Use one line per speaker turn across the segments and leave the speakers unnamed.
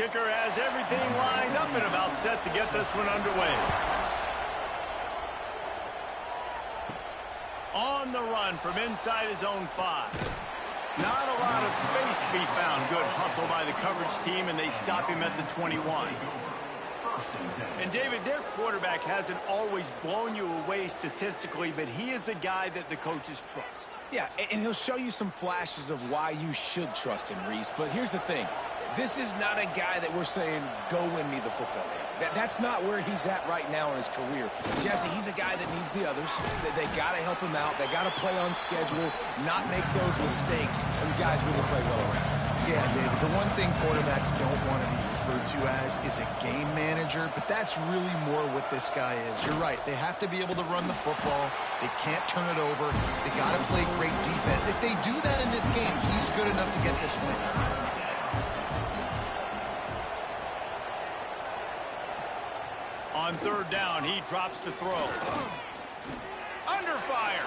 kicker has everything lined up and about set to get this one underway. On the run from inside his own 5. Not a lot of space to be found. Good hustle by the coverage team, and they stop him at the 21. And, David, their quarterback hasn't always blown you away statistically, but he is a guy that the coaches trust.
Yeah, and he'll show you some flashes of why you should trust him, Reese. But here's the thing. This is not a guy that we're saying, go win me the football game. That's not where he's at right now in his career. Jesse, he's a guy that needs the others. They got to help him out. They got to play on schedule, not make those mistakes, and guys really play well around.
Yeah, David, the one thing quarterbacks don't want to be referred to as is a game manager, but that's really more what this guy is. You're right. They have to be able to run the football. They can't turn it over. They got to play great defense. If they do that in this game, he's good enough to get this win.
On third down, he drops to throw. Under fire.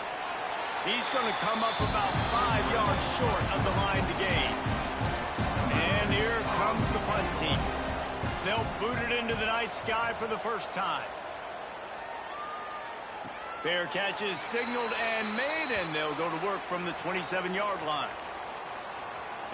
He's going to come up about 5 yards short of the line to gain. And here comes the punt team. They'll boot it into the night sky for the first time. Fair catch is signaled and made, and they'll go to work from the 27-yard line.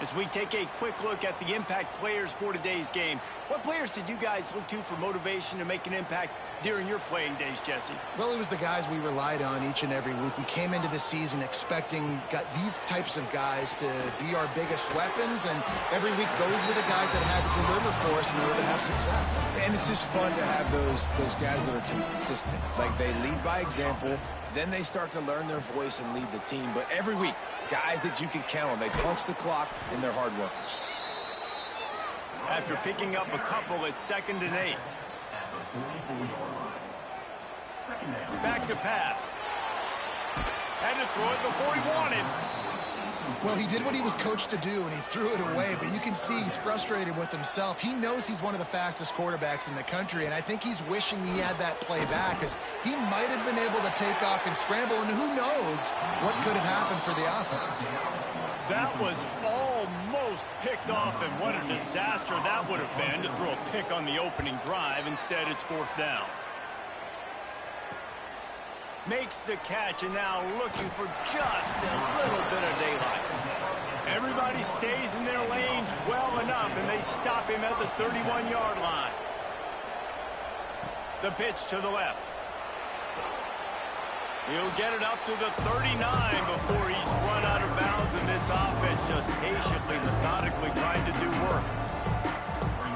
As we take a quick look at the impact players for today's game, what players did you guys look to for motivation to make an impact during your playing days, Jesse?
Well, it was the guys we relied on each and every week. We came into the season expecting these types of guys to be our biggest weapons, and every week those were the guys that had to deliver for us in order to have success.
And it's just fun to have those guys that are consistent. Like, they lead by example, then they start to learn their voice and lead the team. But every week, guys that you can count on. They punch the clock, and they're hard workers.
After picking up a couple, it's 2nd and 8. Back to pass. Had to throw it before he wanted.
Well, he did what he was coached to do, and he threw it away, but you can see he's frustrated with himself. He knows he's one of the fastest quarterbacks in the country, and I think he's wishing he had that play back, because he might have been able to take off and scramble, and who knows what could have happened for the offense.
That was almost picked off, and what a disaster that would have been to throw a pick on the opening drive. Instead, it's 4th down. Makes the catch, and now looking for just a little bit of daylight. Everybody stays in their lanes well enough, and they stop him at the 31-yard line. The pitch to the left. He'll get it up to the 39 before he's run out of bounds, and this offense just patiently, methodically trying to do work.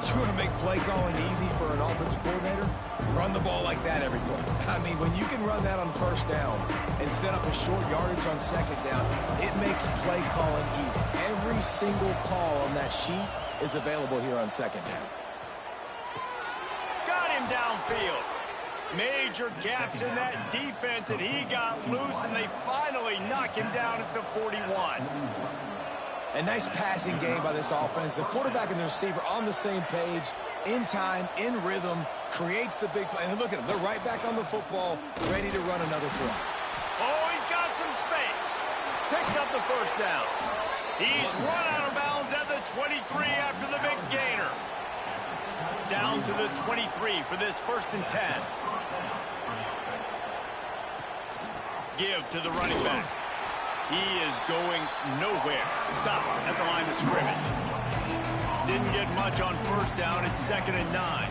You want to make play calling easy for an offensive coordinator? Run the ball like that every play. I mean, when you can run that on 1st down and set up a short yardage on 2nd down, it makes play calling easy. Every single call on that sheet is available here on 2nd down.
Got him downfield. Major gaps in that defense, and he got loose, and they finally knock him down at the 41.
A nice passing game by this offense. The quarterback and the receiver on the same page, in time, in rhythm, creates the big play. And look at them. They're right back on the football, ready to run another play.
Oh, he's got some space. Picks up the 1st down. He's run out of bounds at the 23 after the big gainer. Down to the 23 for this 1st and 10. Give to the running back. He is going nowhere. Stop at the line of scrimmage. Didn't get much on 1st down. It's 2nd and 9.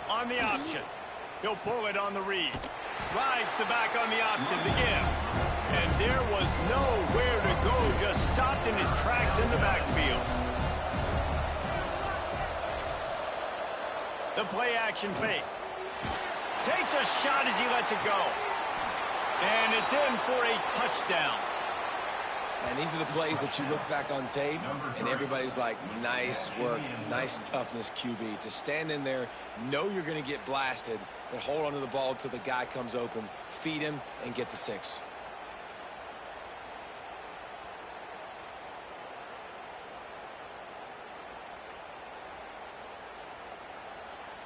On the option. He'll pull it on the read. Rides the back on the option. The give. And there was nowhere to go. Just stopped in his tracks in the backfield. The play action fake. Takes a shot as he lets it go. And it's in for a touchdown.
And these are the plays that you look back on tape, and everybody's like, nice work, nice toughness, QB. To stand in there, know you're going to get blasted, but hold on to the ball until the guy comes open, feed him, and get the 6.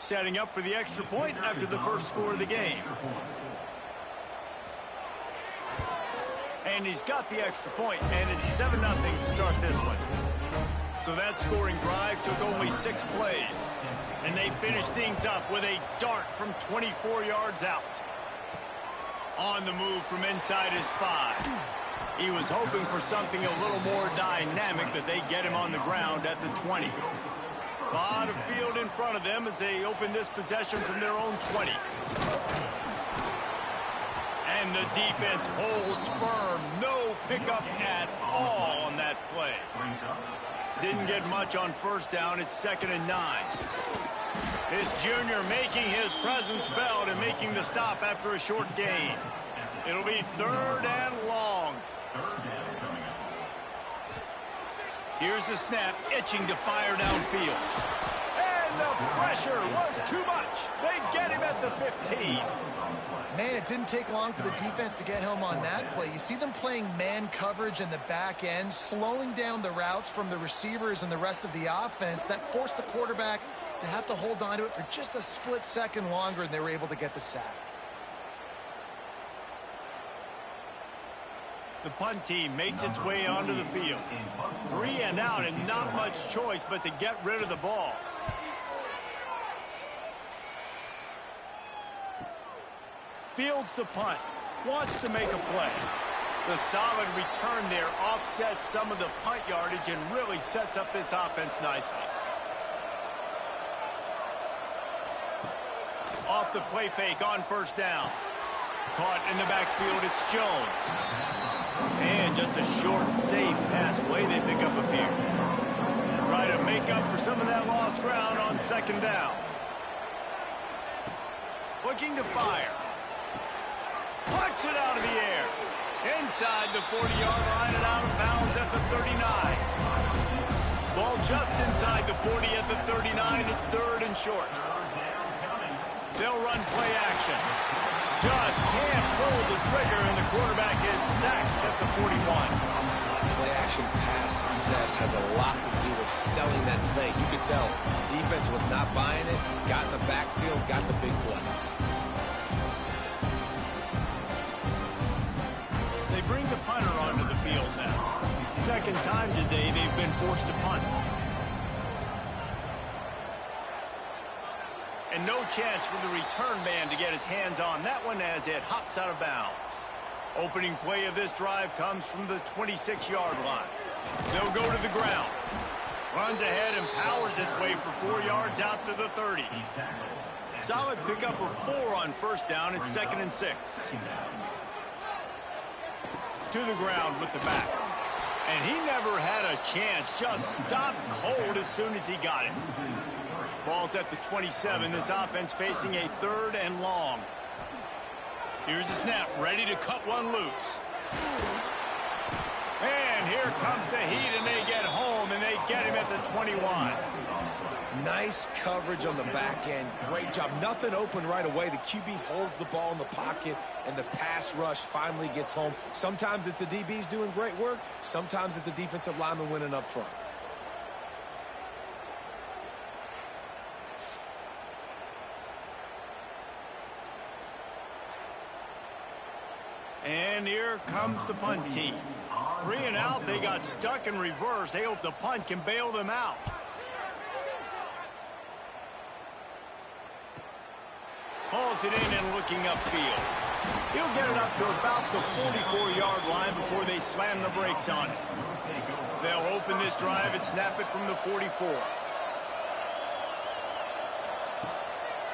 Setting up for the extra point after the first score of the game. And he's got the extra point, and it's 7-0 to start this one. So that scoring drive took only 6 plays. And they finished things up with a dart from 24 yards out. On the move from inside his 5. He was hoping for something a little more dynamic, but they get him on the ground at the 20. A lot of field in front of them as they open this possession from their own 20. And the defense holds firm. No pickup at all on that play. Didn't get much on first down. It's 2nd and 9. This junior making his presence felt and making the stop after a short gain. It'll be 3rd and long. Here's the snap, itching to fire downfield. And the pressure was too much. They get him at the 15.
Man, it didn't take long for the defense to get home on that play. You see them playing man coverage in the back end, slowing down the routes from the receivers and the rest of the offense. That forced the quarterback to have to hold on to it for just a split second longer, and they were able to get the sack.
The punt team makes its way onto the field. 3 and out and not much choice but to get rid of the ball. Fields the punt. Wants to make a play. The solid return there offsets some of the punt yardage and really sets up this offense nicely. Off the play fake on first down. Caught in the backfield, it's Jones. And just a short, safe pass play. They pick up a few. Try to make up for some of that lost ground on 2nd down. Looking to fire. Puts it out of the air. Inside the 40-yard line and out of bounds at the 39. Ball just inside the 40 at the 39. It's 3rd and short. They'll run play action. Just can't pull the trigger, and the quarterback is sacked at the 41.
Play-action pass success has a lot to do with selling that fake. You could tell defense was not buying it, got in the backfield, got the big play.
They bring the punter onto the field now. 2nd time today they've been forced to punt. And no chance for the return man to get his hands on that one as it hops out of bounds. Opening play of this drive comes from the 26-yard line. They'll go to the ground. Runs ahead and powers his way for 4 yards out to the 30. Solid pickup of 4 on first down. It's 2nd and 6. To the ground with the back. And he never had a chance. Just stopped cold as soon as he got it. Ball's at the 27. This offense facing a 3rd and long. Here's the snap. Ready to cut one loose. And here comes the heat, and they get home, and they get him at the 21.
Nice coverage on the back end. Great job. Nothing open right away. The QB holds the ball in the pocket, and the pass rush finally gets home. Sometimes it's the DBs doing great work. Sometimes it's the defensive lineman winning up front.
And here comes the punt team. 3 and out. They got stuck in reverse. They hope the punt can bail them out. Hauls it in and looking upfield. He'll get it up to about the 44-yard line before they slam the brakes on it. They'll open this drive and snap it from the 44.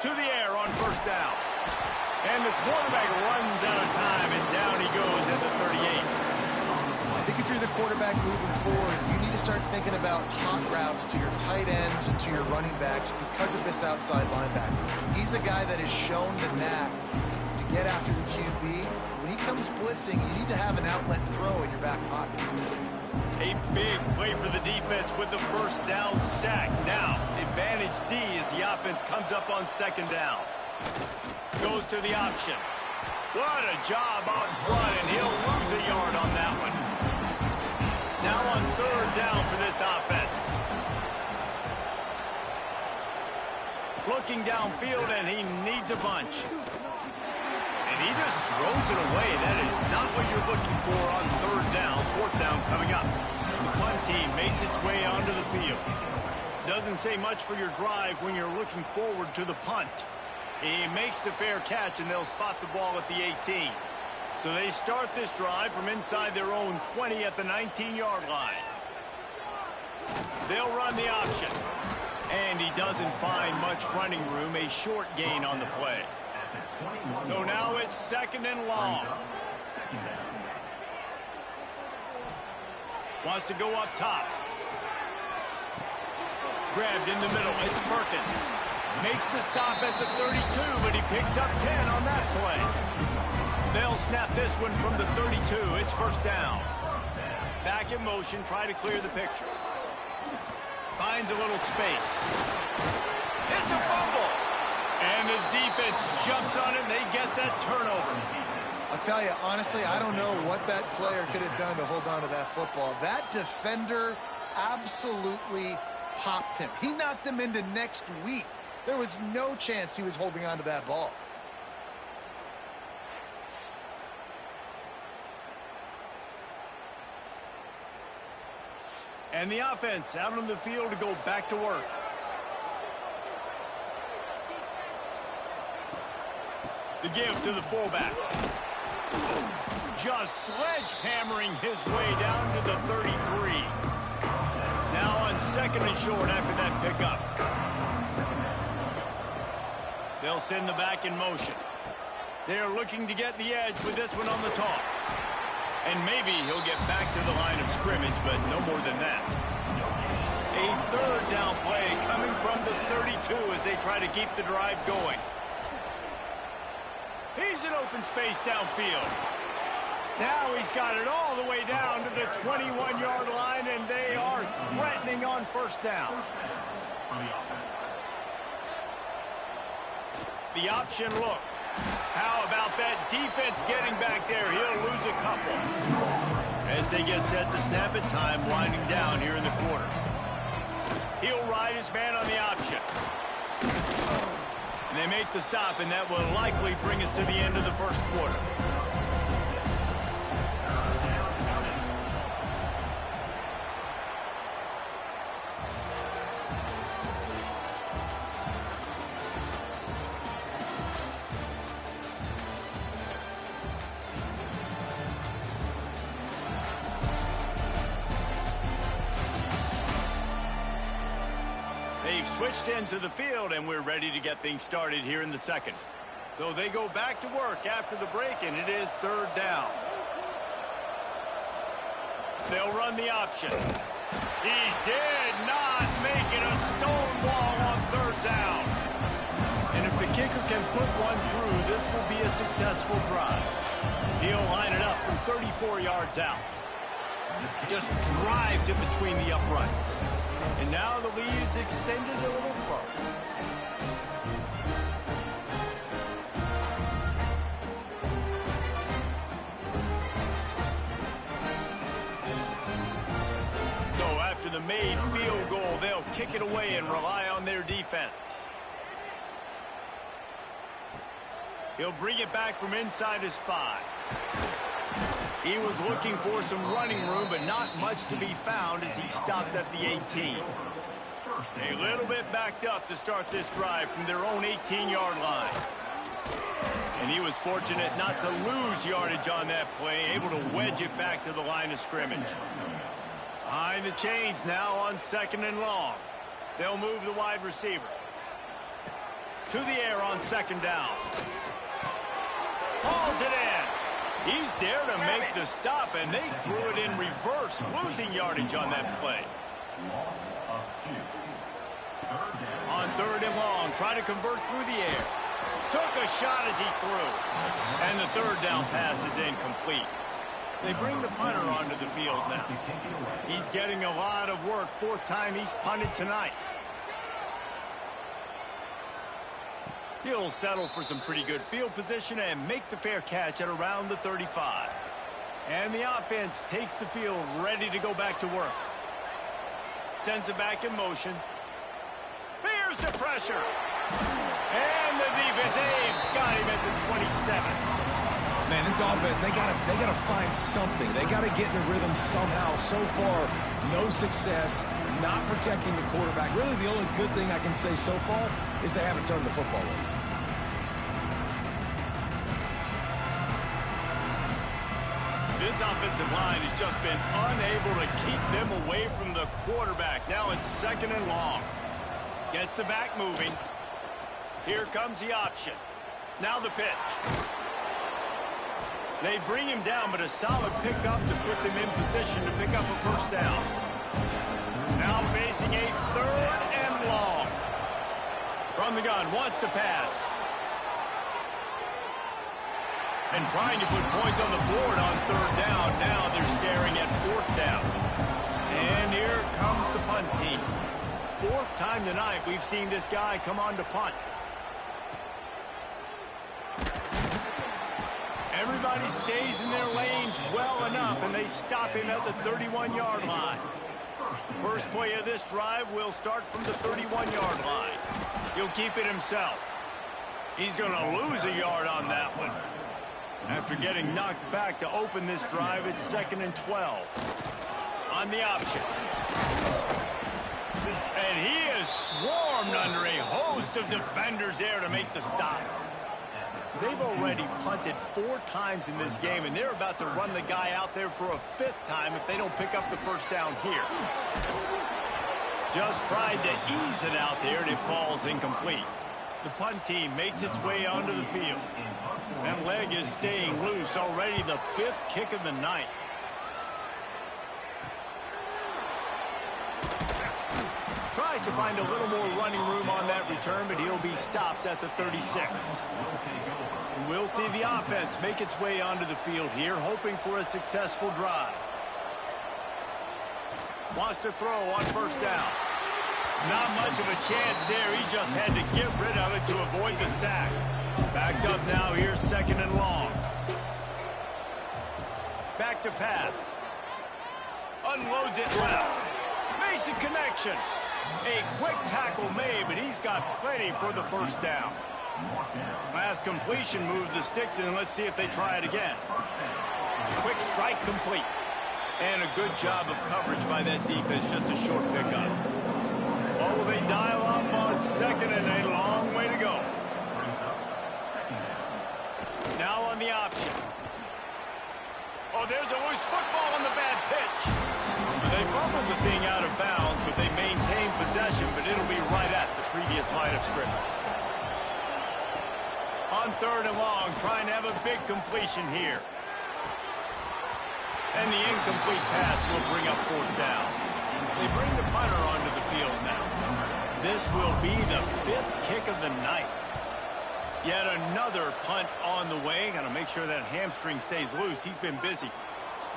To the air on first down. And the quarterback runs out of time, and down he goes at the 38.
I think if you're the quarterback moving forward, you need to start thinking about hot routes to your tight ends and to your running backs because of this outside linebacker. He's a guy that has shown the knack to get after the QB. When he comes blitzing, you need to have an outlet throw in your back pocket.
A big play for the defense with the first down sack. Now, advantage D as the offense comes up on 2nd down. Goes to the option. What a job out front, and he'll lose a yard on that one. Now on 3rd down for this offense. Looking downfield, and he needs a bunch. And he just throws it away. That is not what you're looking for on 3rd down. 4th down coming up. The punt team makes its way onto the field. Doesn't say much for your drive when you're looking forward to the punt. He makes the fair catch, and they'll spot the ball at the 18. So they start this drive from inside their own 20 at the 19-yard line. They'll run the option. And he doesn't find much running room, a short gain on the play. So now it's 2nd and long. Wants to go up top. Grabbed in the middle. It's Perkins. Makes the stop at the 32, but he picks up 10 on that play. They'll snap this one from the 32. It's 1st down. Back in motion, try to clear the picture. Finds a little space. It's a fumble. And the defense jumps on it, and they get that turnover.
I'll tell you, honestly, I don't know what that player could have done to hold on to that football. That defender absolutely popped him. He knocked him into next week. There was no chance he was holding on to that ball.
And the offense out on the field to go back to work. The give to the fullback. Just sledgehammering his way down to the 33. Now on 2nd and short after that pickup. They'll send the back in motion. They're looking to get the edge with this one on the toss. And maybe he'll get back to the line of scrimmage, but no more than that. A 3rd down play coming from the 32 as they try to keep the drive going. He's in open space downfield. Now he's got it all the way down to the 21-yard line, and they are threatening on 1st down. The option look. How about that defense getting back there? He'll lose a couple. As they get set to snap it, time winding down here in the quarter. He'll ride his man on the option. And they make the stop, and that will likely bring us to the end of the 1st quarter. They've switched into the field, and we're ready to get things started here in the 2nd. So they go back to work after the break, and it is 3rd down. They'll run the option. He did not make it a stone wall on 3rd down. And if the kicker can put one through, this will be a successful drive. He'll line it up from 34 yards out. Just drives it between the uprights. And now the lead is extended a little further. So after the made field goal, they'll kick it away and rely on their defense. He'll bring it back from inside his 5. He was looking for some running room, but not much to be found as he stopped at the 18. A little bit backed up to start this drive from their own 18-yard line. And he was fortunate not to lose yardage on that play, able to wedge it back to the line of scrimmage. Behind the chains now on 2nd and long. They'll move the wide receiver. To the air on 2nd down. Hauls it in. He's there to make the stop, and they threw it in reverse, losing yardage on that play. On 3rd and long, try to convert through the air. Took a shot as he threw. And the 3rd down pass is incomplete. They bring the punter onto the field now. He's getting a lot of work. 4th time he's punted tonight. He'll settle for some pretty good field position and make the fair catch at around the 35. And the offense takes the field ready to go back to work. Sends it back in motion. Here's the pressure. And the defense, they've got him at the 27.
Man, this offense, they gotta find something. They gotta get in a rhythm somehow. So far, no success, not protecting the quarterback. Really, the only good thing I can say so far is they haven't turned the football over.
This offensive line has just been unable to keep them away from the quarterback. Now it's 2nd and long. Gets the back moving. Here comes the option. Now the pitch. They bring him down, but a solid pickup to put them in position to pick up a first down. Now facing a 3rd and long. From the gun, wants to pass. And trying to put points on the board on 3rd down. Now they're staring at 4th down. And here comes the punt team. 4th time tonight we've seen this guy come on to punt. Everybody stays in their lanes well enough, and they stop him at the 31-yard line. First play of this drive will start from the 31-yard line. He'll keep it himself. He's going to lose a yard on that one. After getting knocked back to open this drive, it's 2nd and 12. On the option. And he is swarmed under a host of defenders there to make the stop. They've already punted 4 times in this game, and they're about to run the guy out there for a 5th time if they don't pick up the first down here. Just tried to ease it out there, and it falls incomplete. The punt team makes its way onto the field. That leg is staying loose, already the 5th kick of the night. Tries to find a little more running room on that return, but he'll be stopped at the 36. And we'll see the offense make its way onto the field here, hoping for a successful drive. Wants to throw on first down. Not much of a chance there. He just had to get rid of it to avoid the sack. Backed up now here, 2nd and long. Back to pass. Unloads it left. Makes a connection. A quick tackle made, but he's got plenty for the first down. Last completion moved the sticks in. Let's see if they try it again. Quick strike complete. And a good job of coverage by that defense. Just a short pickup. Oh, they dial up on 2nd and a long way to go. Now on the option. Oh, there's a loose football on the bad pitch. They fumbled the thing out of bounds, but they maintain possession, but it'll be right at the previous line of scrimmage. On 3rd and long, trying to have a big completion here. And the incomplete pass will bring up 4th down. They bring the punter onto the field now. This will be the 5th kick of the night. Yet another punt on the way. Got to make sure that hamstring stays loose. He's been busy.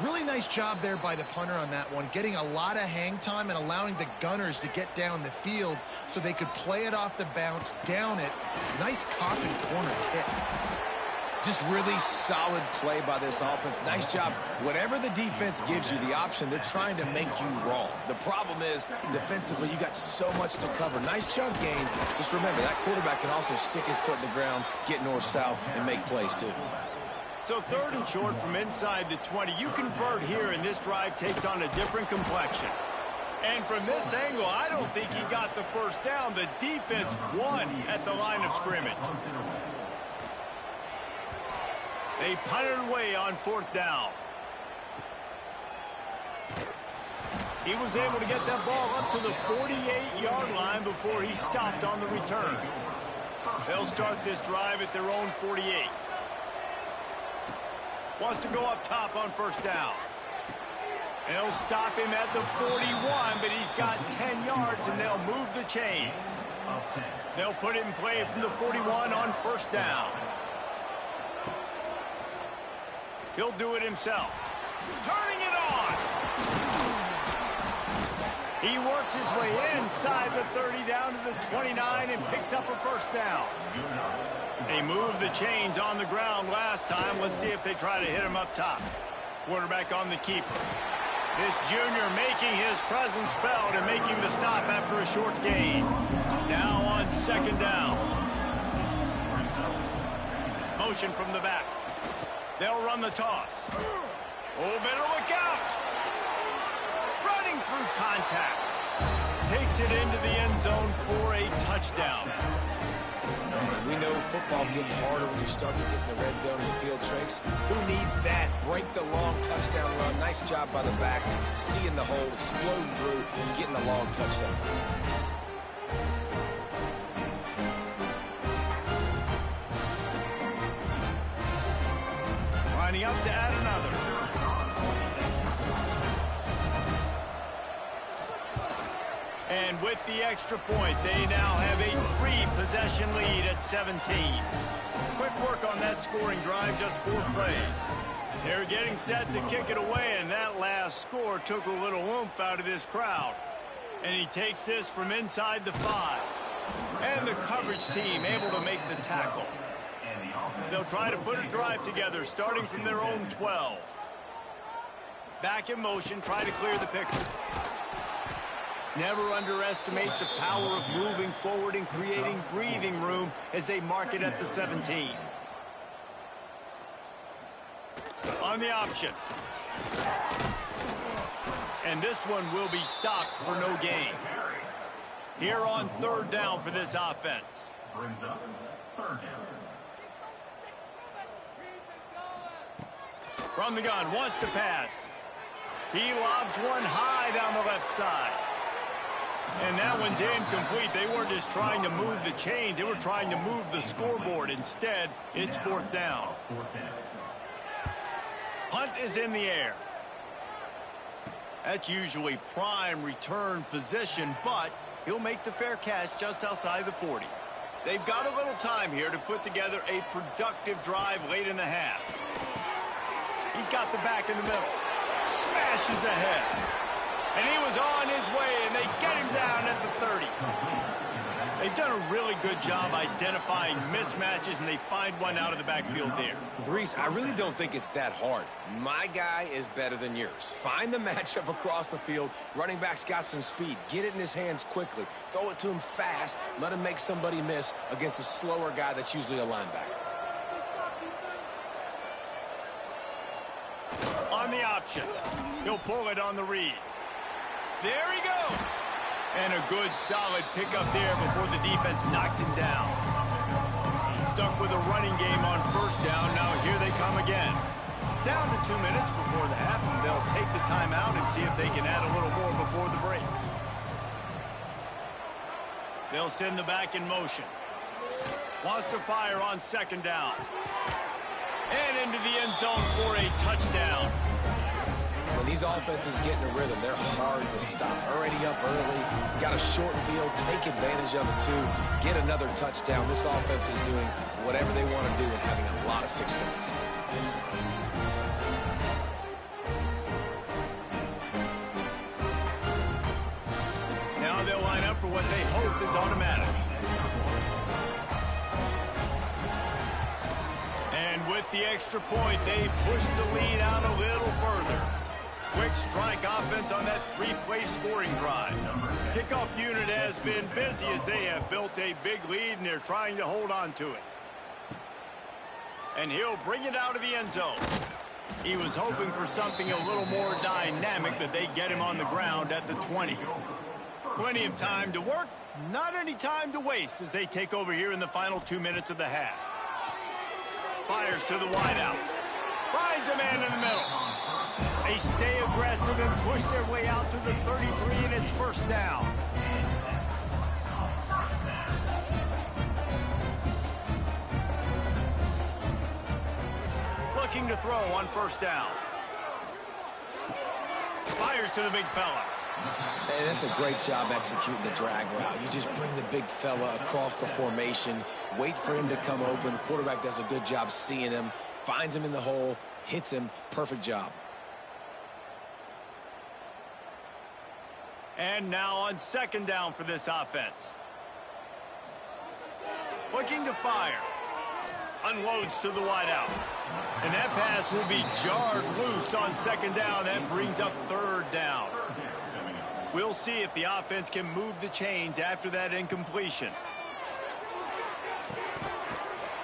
Really nice job there by the punter on that one, getting a lot of hang time and allowing the gunners to get down the field so they could play it off the bounce, down it. Nice coffin corner kick.
Just really solid play by this offense. Nice job. Whatever the defense gives you the option, they're trying to make you wrong. The problem is, defensively, you got so much to cover. Nice chunk gain. Just remember, that quarterback can also stick his foot in the ground, get north-south, and make plays too.
So 3rd and short from inside the 20. You convert here, and this drive takes on a different complexion. And from this angle, I don't think he got the first down. The defense won at the line of scrimmage. They punted away on 4th down. He was able to get that ball up to the 48-yard line before he stopped on the return. They'll start this drive at their own 48. Wants to go up top on first down. They'll stop him at the 41, but he's got 10 yards, and they'll move the chains. They'll put it in play from the 41 on first down. He'll do it himself. Turning it on. He works his way inside the 30 down to the 29 and picks up a first down. They moved the chains on the ground last time. Let's see if they try to hit him up top. Quarterback on the keeper. This junior making his presence felt and making the stop after a short gain. Now on 2nd down. Motion from the back. They'll run the toss. Oh, better look out. Running through contact. Takes it into the end zone for a touchdown.
Man, we know football gets harder when you start to get in the red zone and the field tricks. Who needs that? Break the long touchdown run. Nice job by the back. Seeing the hole, exploding through, and getting the long touchdown.
Lining up to add another. And with the extra point, they now have a 3-possession lead at 17. Quick work on that scoring drive, just 4 plays. They're getting set to kick it away, and that last score took a little oomph out of this crowd. And he takes this from inside the 5. And the coverage team able to make the tackle. They'll try to put a drive together, starting from their own 12. Back in motion, try to clear the picture. Never underestimate the power of moving forward and creating breathing room as they mark it at the 17. On the option. And this one will be stopped for no gain. Here on 3rd down for this offense.
Brings up 3rd down.
From the gun, wants to pass. He lobs one high down the left side. And that one's incomplete. They weren't just trying to move the chains. They were trying to move the scoreboard. Instead, it's 4th down. Punt is in the air. That's usually prime return position, but he'll make the fair catch just outside the 40. They've got a little time here to put together a productive drive late in the half. He's got the back in the middle. Smashes ahead. And he was on his way, and they get him down at the 30. They've done a really good job identifying mismatches, and they find one out of the backfield there.
Reese, I really don't think it's that hard. My guy is better than yours. Find the matchup across the field. Running back's got some speed. Get it in his hands quickly. Throw it to him fast. Let him make somebody miss against a slower guy that's usually a linebacker.
On the option. He'll pull it on the read. There he goes. And a good, solid pickup there before the defense knocks him down. Stuck with a running game on 1st down. Now here they come again. Down to 2 minutes before the half, and they'll take the timeout and see if they can add a little more before the break. They'll send the back in motion. Wants to fire on 2nd down. And into the end zone for a touchdown.
When these offenses get in a rhythm, they're hard to stop. Already up early, got a short field, take advantage of it too, get another touchdown. This offense is doing whatever they want to do and having a lot of success.
Now they'll line up for what they hope is automatic. And with the extra point, they push the lead out a little further. Quick strike offense on that 3-play scoring drive. Kickoff unit has been busy as they have built a big lead, and they're trying to hold on to it. And he'll bring it out of the end zone. He was hoping for something a little more dynamic, but they get him on the ground at the 20. Plenty of time to work, not any time to waste as they take over here in the final 2 minutes of the half. Fires to the wideout. Finds a man in the middle. They stay aggressive and push their way out to the 33, and it's 1st down. Looking to throw on 1st down. Fires to the big fella.
And that's a great job executing the drag route. You just bring the big fella across the formation, wait for him to come open. The quarterback does a good job seeing him, finds him in the hole, hits him. Perfect job.
And now on 2nd down for this offense. Looking to fire. Unloads to the wideout. And that pass will be jarred loose on 2nd down. That brings up 3rd down. We'll see if the offense can move the chains after that incompletion.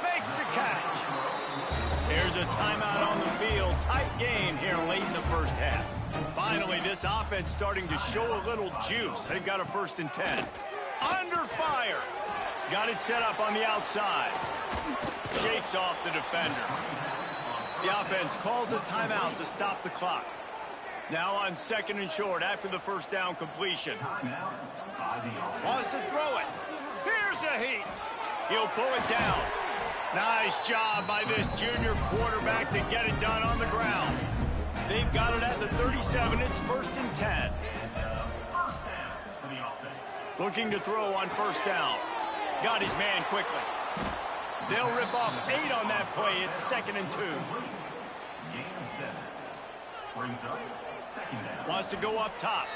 Makes the catch. There's a timeout on field. Tight game here late in the first half. Finally, this offense starting to show a little juice. They've got a 1st and 10. Under fire. Got it set up on the outside. Shakes off the defender. The offense calls a timeout to stop the clock. Now on 2nd and short after the 1st down completion. Wants to throw it. Here's a heat. He'll pull it down. Nice job by this junior quarterback to get it done on the ground. They've got it at the 37. It's 1st and 10. Looking to throw on 1st down. Got his man quickly. They'll rip off 8 on that play. It's 2nd and 2. Wants to go up top.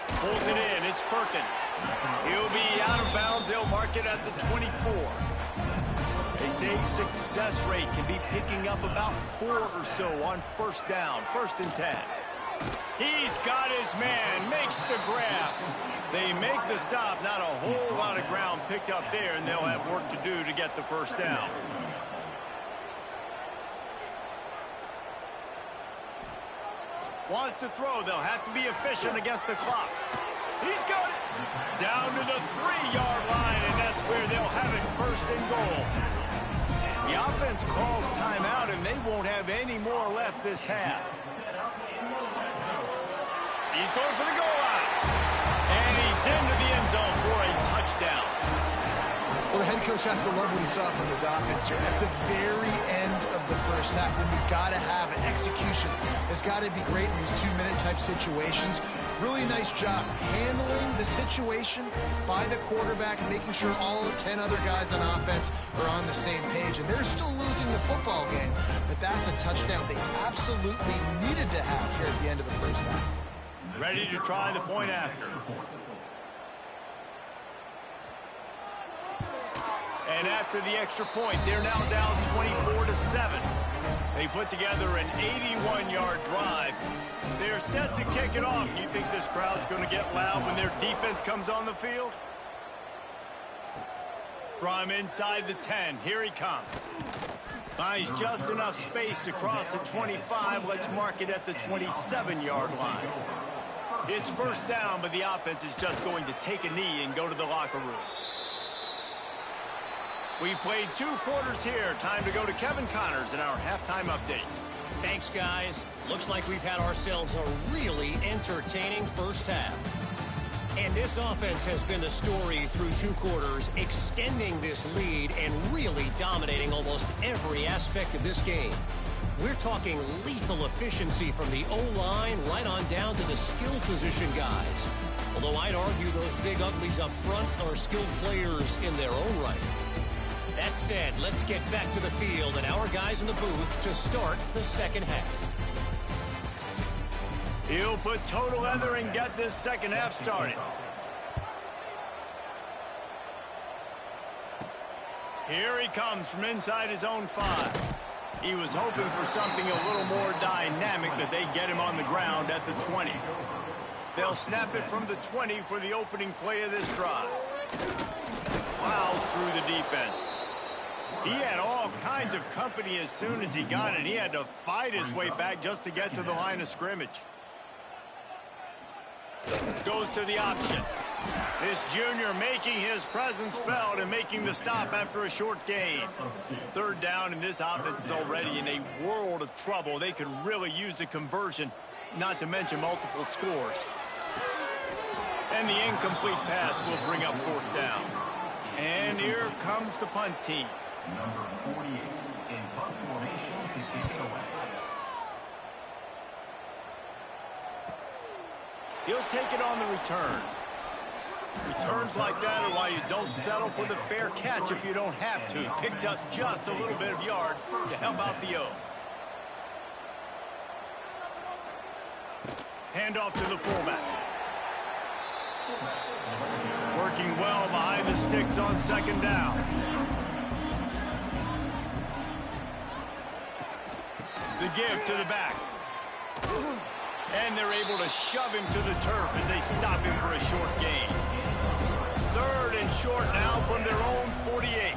Pulls it in. It's Perkins. He'll be out of bounds. They'll mark it at the 24. They say success rate can be picking up about 4 or so on 1st down. 1st and 10. He's got his man. Makes the grab. They make the stop. Not a whole lot of ground picked up there, and they'll have work to do to get the 1st down. Wants to throw. They'll have to be efficient against the clock. He's got it. Down to the 3-yard line, and that's where they'll have it 1st and goal. The offense calls timeout, and they won't have any more left this half. He's going for the goal line. And he's into the end zone for a touchdown.
Well, the head coach has to love what he saw from his offense here. At the very end of the 1st half, when you've got to have an execution, it's got to be great in these 2-minute type situations. Really nice job handling the situation by the quarterback and making sure all 10 other guys on offense are on the same page. And they're still losing the football game, but that's a touchdown they absolutely needed to have here at the end of the 1st half.
Ready to try the point after. And after the extra point, they're now down 24-7. They put together an 81-yard drive. They're set to kick it off. You think this crowd's going to get loud when their defense comes on the field? From inside the 10, here he comes. Finds just enough space to cross the 25. Let's mark it at the 27-yard line. It's 1st down, but the offense is just going to take a knee and go to the locker room. We've played 2 quarters here. Time to go to Kevin Connors in our halftime update.
Thanks, guys. Looks like we've had ourselves a really entertaining 1st half. And this offense has been the story through 2 quarters, extending this lead and really dominating almost every aspect of this game. We're talking lethal efficiency from the O-line right on down to the skill position guys. Although I'd argue those big uglies up front are skilled players in their own right. That said, let's get back to the field and our guys in the booth to start the 2nd half.
He'll put total leather and get this 2nd half started. Here he comes from inside his own 5. He was hoping for something a little more dynamic, but they get him on the ground at the 20. They'll snap it from the 20 for the opening play of this drive. Plows through the defense. He had all kinds of company as soon as he got it. He had to fight his way back just to get to the line of scrimmage. Goes to the option. This junior making his presence felt and making the stop after a short gain. 3rd down, and this offense is already in a world of trouble. They could really use a conversion, not to mention multiple scores. And the incomplete pass will bring up 4th down. And here comes the punt team.
Number 48 in punt formation to kick it away.
He'll take it on the return. Returns like that are why you don't settle for the fair catch if you don't have to. Picks up just a little bit of yards to help out the O. Handoff to the fullback. Working well behind the sticks on 2nd down. The give to the back. And they're able to shove him to the turf as they stop him for a short gain. 3rd and short now from their own 48.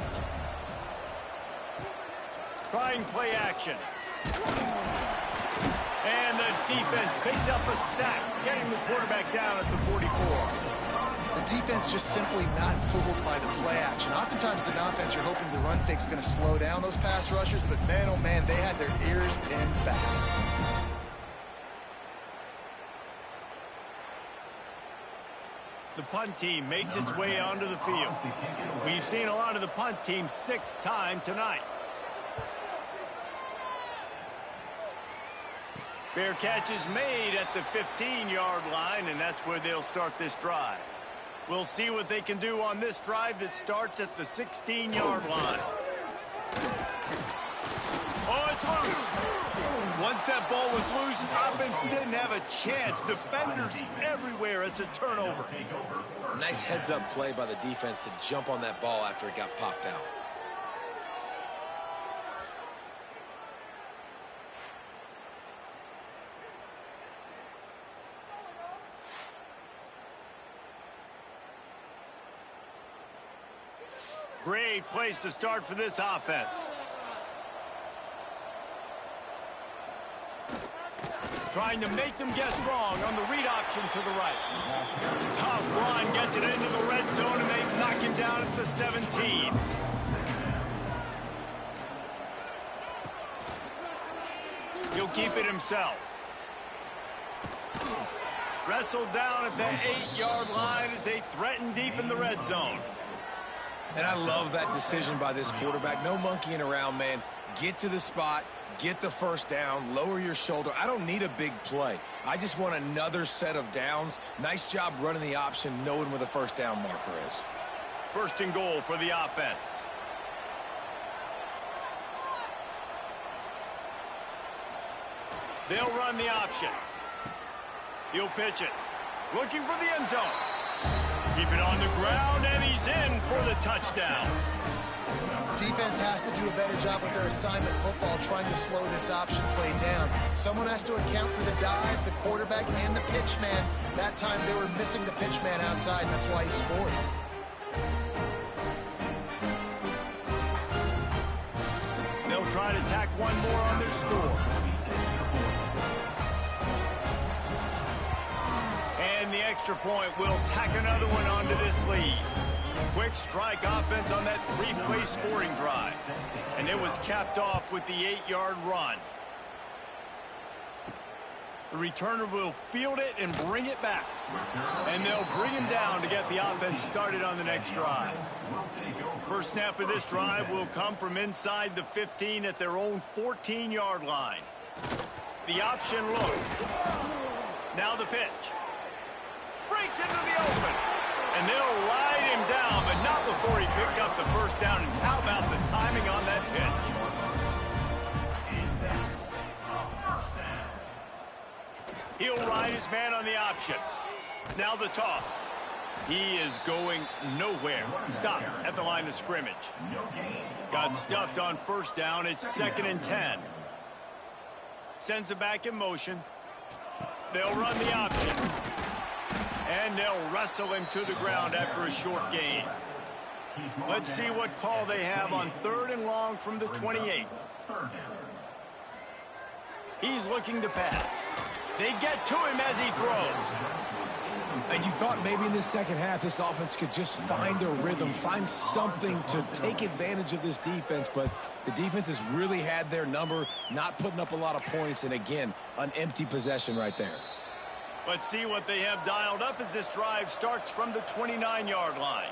trying play action. And the defense picks up a sack, getting the quarterback down at the 44.
The defense just simply not fooled by the play action. Oftentimes, as an offense, you're hoping the run fake's going to slow down those pass rushers, but man, oh man, they had their ears pinned back.
The punt team makes its way onto the field. We've seen a lot of the punt team 6th time tonight. Fair catch is made at the 15-yard line, and that's where they'll start this drive. We'll see what they can do on this drive that starts at the 16-yard line. Oh, it's loose. Once that ball was loose, offense didn't have a chance. Defenders everywhere. It's a turnover.
Nice heads-up play by the defense to jump on that ball after it got popped out.
Great place to start for this offense. Trying to make them guess wrong on the read option to the right. Tough run gets it into the red zone, and they knock him down at the 17. He'll keep it himself. Wrestled down at the 8-yard line as they threaten deep in the red zone.
And I love that decision by this quarterback. No monkeying around, man. Get to the spot, get the first down, lower your shoulder. I don't need a big play. I just want another set of downs. Nice job running the option, knowing where the first down marker is.
1st and goal for the offense. They'll run the option. He'll pitch it. Looking for the end zone. Keep it on the ground, and he's in for the touchdown.
Defense has to do a better job with their assignment football, trying to slow this option play down. Someone has to account for the dive, the quarterback, and the pitch man. That time they were missing the pitch man outside, and that's why he scored.
They'll try to tack one more on their score. And the extra point will tack another one onto this lead. Quick strike offense on that 3-play scoring drive. And it was capped off with the 8-yard run. The returner will field it and bring it back. And they'll bring him down to get the offense started on the next drive. First snap of this drive will come from inside the 15 at their own 14-yard line. The option look. Now the pitch. Breaks into the open. And they'll ride him down, but not before he picks up the first down. And how about the timing on that pitch? He'll ride his man on the option. Now the toss. He is going nowhere. Stop at the line of scrimmage. Got stuffed on first down. It's 2nd and 10. Sends it back in motion. They'll run the option. And they'll wrestle him to the ground after a short gain. Let's see what call they have on 3rd and long from the 28. He's looking to pass. They get to him as he throws.
And you thought maybe in this second half this offense could just find a rhythm, find something to take advantage of this defense, but the defense has really had their number, not putting up a lot of points, and again, an empty possession right there.
Let's see what they have dialed up as this drive starts from the 29-yard line.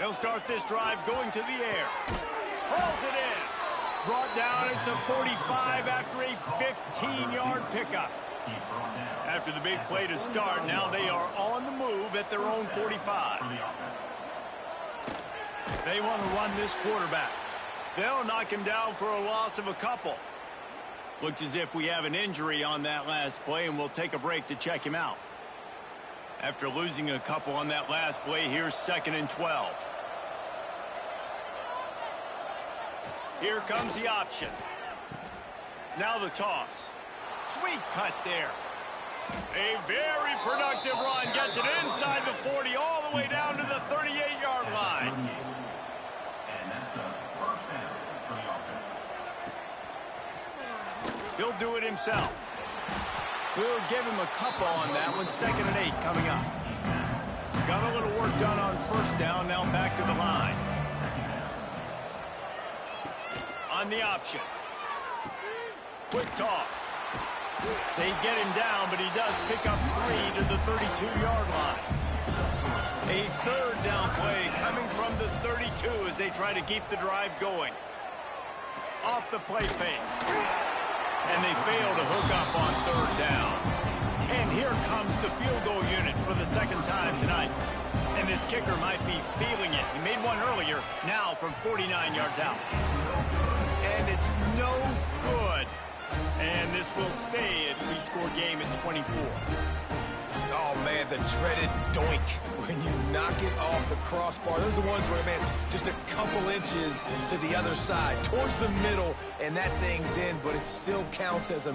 They'll start this drive going to the air. Hauls it in. Brought down at the 45 after a 15-yard pickup. After the big play to start, now they are on the move at their own 45. They want to run this quarterback. They'll knock him down for a loss of a couple. Looks as if we have an injury on that last play, and we'll take a break to check him out. After losing a couple on that last play, here's 2nd and 12. Here comes the option. Now the toss. Sweet cut there. A very productive run gets it inside the 40 all the way down to the 38-yard line.
And that's a first down.
He'll do it himself. We'll give him a couple on that one. 2nd and 8 coming up. Got a little work done on 1st down. Now back to the line. On the option. Quick toss. They get him down, but he does pick up 3 to the 32-yard line. A 3rd down play coming from the 32 as they try to keep the drive going. Off the play fake. And they fail to hook up on 3rd down. And here comes the field goal unit for the 2nd time tonight. And this kicker might be feeling it. He made one earlier, now from 49 yards out. And it's no good. And this will stay a 3-score game at 24.
Oh, man, the dreaded doink when you knock it off the crossbar. Those are the ones where, man, just a couple inches to the other side, towards the middle, and that thing's in, but it still counts as a